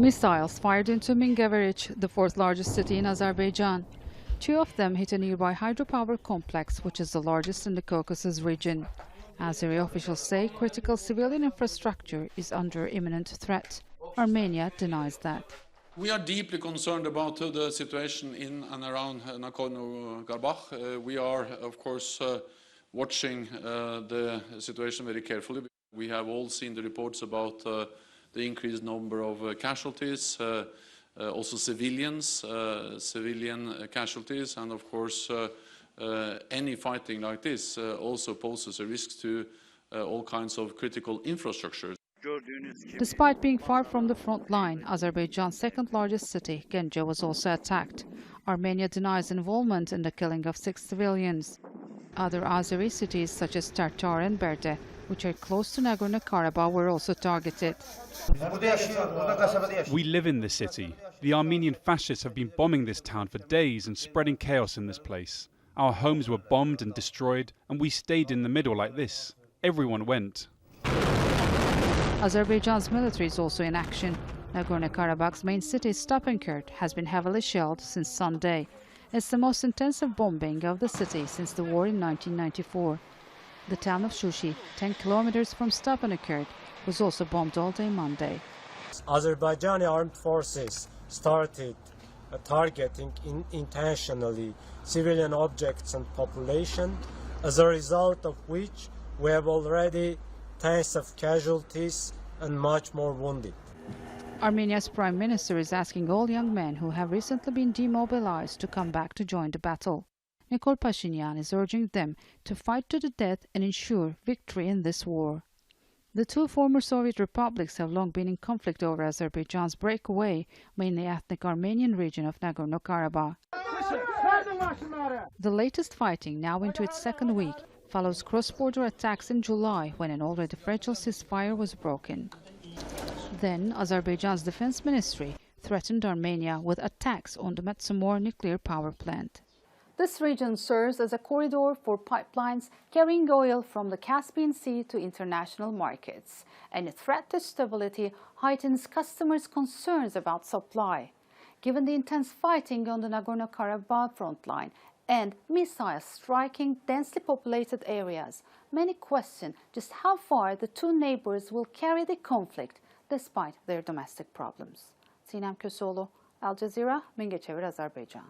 Missiles fired into Mingecevir, the fourth largest city in Azerbaijan. Two of them hit a nearby hydropower complex, which is the largest in the Caucasus region. Azeri officials say critical civilian infrastructure is under imminent threat. Armenia denies that. We are deeply concerned about the situation in and around Nagorno-Karabakh. We are, of course, watching the situation very carefully. We have all seen the reports about the increased number of casualties, also civilian casualties, and of course any fighting like this also poses a risk to all kinds of critical infrastructure. Despite being far from the front line, Azerbaijan's second largest city, Ganja, was also attacked. Armenia denies involvement in the killing of 6 civilians. Other Azeri cities such as Terter and Barda, which are close to Nagorno-Karabakh, were also targeted. We live in this city. The Armenian fascists have been bombing this town for days and spreading chaos in this place. Our homes were bombed and destroyed, and we stayed in the middle like this. Everyone went. Azerbaijan's military is also in action. Nagorno-Karabakh's main city, Stoltenberg, has been heavily shelled since Sunday. It's the most intensive bombing of the city since the war in 1994. The town of Shushi, 10 kilometers from Stoltenberg, was also bombed all day Monday. Azerbaijani armed forces started targeting intentionally civilian objects and population, as a result of which we have already tens of casualties and much more wounded. Armenia's prime minister is asking all young men who have recently been demobilized to come back to join the battle. Nikol Pashinyan is urging them to fight to the death and ensure victory in this war. The two former Soviet republics have long been in conflict over Azerbaijan's breakaway, mainly ethnic Armenian region of Nagorno-Karabakh. The latest fighting, now into its second week, follows cross-border attacks in July when an already fragile ceasefire was broken. Then Azerbaijan's defense ministry threatened Armenia with attacks on the Mingecevir nuclear power plant. This region serves as a corridor for pipelines carrying oil from the Caspian Sea to international markets. Any threat to stability heightens customers' concerns about supply. Given the intense fighting on the Nagorno-Karabakh front line and missiles striking densely populated areas, many question just how far the two neighbors will carry the conflict despite their domestic problems. Sinem, Koseoglu, Al Jazeera, Mingecevir, Azerbaijan.